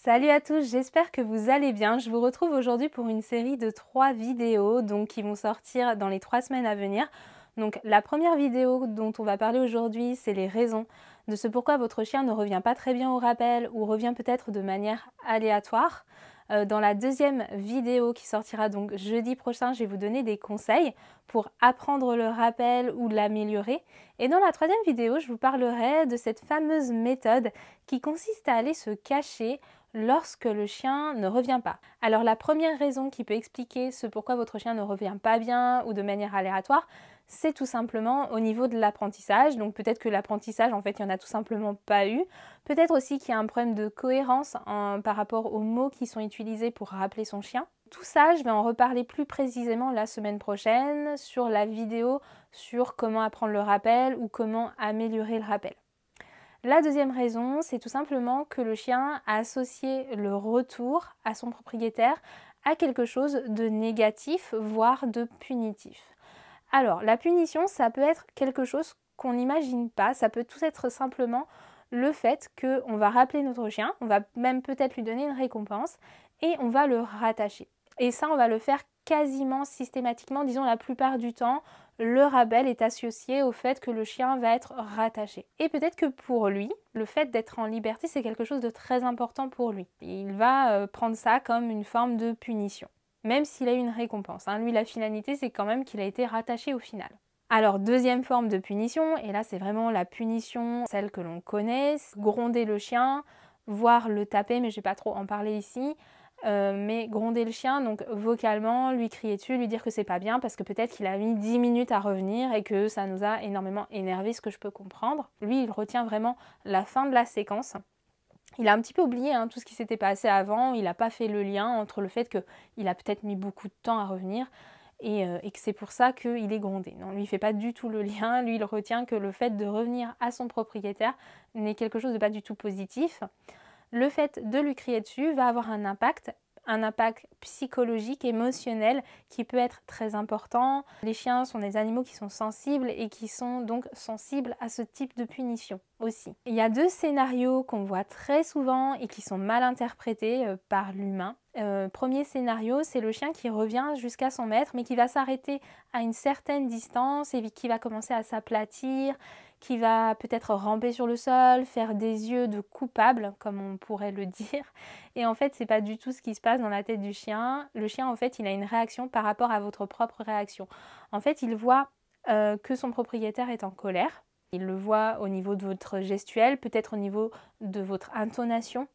Salut à tous, j'espère que vous allez bien. Je vous retrouve aujourd'hui pour une série de 3 vidéos qui vont sortir dans les 3 semaines à venir. Donc la première vidéo dont on va parler aujourd'hui, c'est les raisons de ce pourquoi votre chien ne revient pas très bien au rappel ou revient peut-être de manière aléatoire. Dans la deuxième vidéo qui sortira donc jeudi prochain, je vais vous donner des conseils pour apprendre le rappel ou l'améliorer. Et dans la troisième vidéo, je vous parlerai de cette fameuse méthode qui consiste à aller se cacher lorsque le chien ne revient pas. Alors la première raison qui peut expliquer ce pourquoi votre chien ne revient pas bien ou de manière aléatoire, c'est tout simplement au niveau de l'apprentissage. Donc peut-être que l'apprentissage, en fait, il n'y en a tout simplement pas eu. Peut-être aussi qu'il y a un problème de cohérence par rapport aux mots qui sont utilisés pour rappeler son chien. Tout ça, je vais en reparler plus précisément la semaine prochaine sur la vidéo sur comment apprendre le rappel ou comment améliorer le rappel. La deuxième raison, c'est tout simplement que le chien a associé le retour à son propriétaire à quelque chose de négatif, voire de punitif. Alors, la punition, ça peut être quelque chose qu'on n'imagine pas, ça peut tout être simplement le fait qu'on va rappeler notre chien, on va même peut-être lui donner une récompense et on va le rattacher. Et ça, on va le faire quasiment systématiquement, disons la plupart du temps, le rappel est associé au fait que le chien va être rattaché. Et peut-être que pour lui, le fait d'être en liberté, c'est quelque chose de très important pour lui. Il va prendre ça comme une forme de punition, même s'il a eu une récompense. Lui, la finalité, c'est quand même qu'il a été rattaché au final. Alors, deuxième forme de punition, et là, c'est vraiment la punition, celle que l'on connaît, gronder le chien, voire le taper, mais je ne vais pas trop en parler ici. Mais gronder le chien, donc vocalement, lui crier dessus, lui dire que c'est pas bien parce que peut-être qu'il a mis 10 minutes à revenir et que ça nous a énormément énervé, ce que je peux comprendre. Lui, il retient vraiment la fin de la séquence. Il a un petit peu oublié tout ce qui s'était passé avant, il n'a pas fait le lien entre le fait qu'il a peut-être mis beaucoup de temps à revenir et que c'est pour ça qu'il est grondé. Non, lui, il ne fait pas du tout le lien, lui, il retient que le fait de revenir à son propriétaire n'est quelque chose de pas du tout positif. Le fait de lui crier dessus va avoir un impact psychologique, émotionnel qui peut être très important. Les chiens sont des animaux qui sont sensibles et qui sont donc sensibles à ce type de punition aussi. Il y a 2 scénarios qu'on voit très souvent et qui sont mal interprétés par l'humain. Premier scénario, c'est le chien qui revient jusqu'à son maître mais qui va s'arrêter à une certaine distance et qui va commencer à s'aplatir, qui va peut-être ramper sur le sol, faire des yeux de coupable, comme on pourrait le dire. Et en fait, c'est pas du tout ce qui se passe dans la tête du chien. Le chien, en fait, il a une réaction par rapport à votre propre réaction. En fait, il voit que son propriétaire est en colère. Il le voit au niveau de votre gestuelle, peut-être au niveau de votre intonation.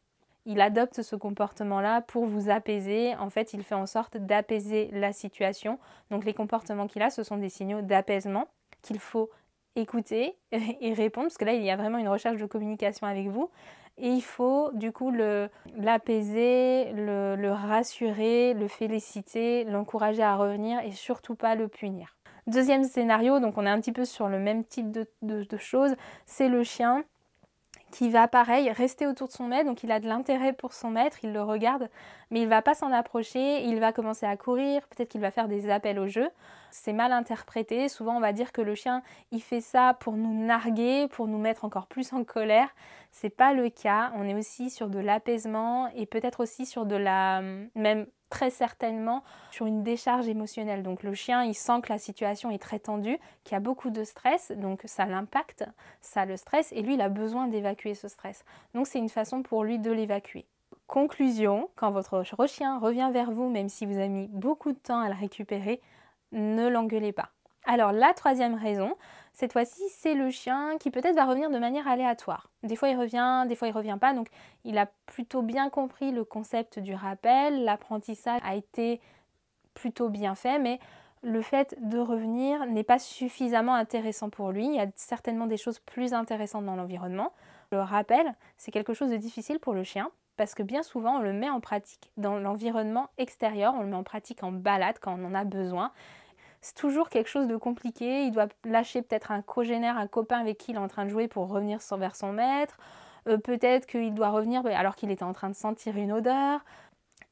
Il adopte ce comportement-là pour vous apaiser. En fait, il fait en sorte d'apaiser la situation. Donc les comportements qu'il a, ce sont des signaux d'apaisement qu'il faut écouter et répondre, parce que là, il y a vraiment une recherche de communication avec vous. Et il faut du coup l'apaiser, le rassurer, le féliciter, l'encourager à revenir et surtout pas le punir. Deuxième scénario, donc on est un petit peu sur le même type de choses, c'est le chien qui va pareil rester autour de son maître, donc il a de l'intérêt pour son maître, il le regarde, mais il ne va pas s'en approcher, il va commencer à courir, peut-être qu'il va faire des appels au jeu. C'est mal interprété, souvent on va dire que le chien il fait ça pour nous narguer, pour nous mettre encore plus en colère. C'est pas le cas, on est aussi sur de l'apaisement et peut-être aussi sur de la, même très certainement sur une décharge émotionnelle. Donc le chien, il sent que la situation est très tendue, qu'il y a beaucoup de stress, donc ça l'impacte, ça le stresse, et lui, il a besoin d'évacuer ce stress. Donc c'est une façon pour lui de l'évacuer. Conclusion, quand votre chien revient vers vous, même si vous avez mis beaucoup de temps à le récupérer, ne l'engueulez pas. Alors la troisième raison, cette fois-ci, c'est le chien qui peut-être va revenir de manière aléatoire. Des fois il revient pas, donc il a plutôt bien compris le concept du rappel, l'apprentissage a été plutôt bien fait, mais le fait de revenir n'est pas suffisamment intéressant pour lui. Il y a certainement des choses plus intéressantes dans l'environnement. Le rappel, c'est quelque chose de difficile pour le chien, parce que bien souvent on le met en pratique dans l'environnement extérieur, on le met en pratique en balade quand on en a besoin. C'est toujours quelque chose de compliqué, il doit lâcher peut-être un cogénère, un copain avec qui il est en train de jouer pour revenir vers son maître, peut-être qu'il doit revenir alors qu'il était en train de sentir une odeur.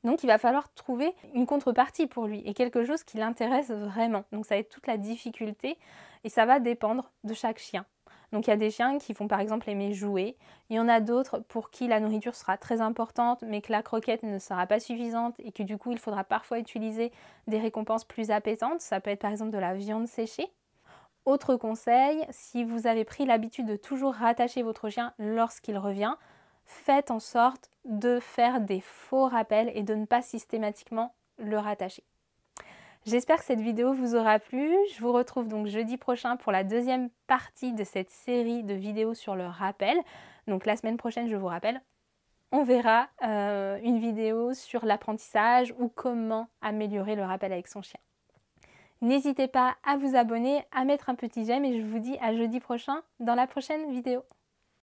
Donc il va falloir trouver une contrepartie pour lui et quelque chose qui l'intéresse vraiment. Donc ça va être toute la difficulté et ça va dépendre de chaque chien. Donc il y a des chiens qui vont par exemple aimer jouer, il y en a d'autres pour qui la nourriture sera très importante mais que la croquette ne sera pas suffisante et que du coup il faudra parfois utiliser des récompenses plus appétantes, ça peut être par exemple de la viande séchée. Autre conseil, si vous avez pris l'habitude de toujours rattacher votre chien lorsqu'il revient, faites en sorte de faire des faux rappels et de ne pas systématiquement le rattacher. J'espère que cette vidéo vous aura plu. Je vous retrouve donc jeudi prochain pour la deuxième partie de cette série de vidéos sur le rappel. Donc la semaine prochaine, je vous rappelle, on verra une vidéo sur l'apprentissage ou comment améliorer le rappel avec son chien. N'hésitez pas à vous abonner, à mettre un petit j'aime et je vous dis à jeudi prochain dans la prochaine vidéo.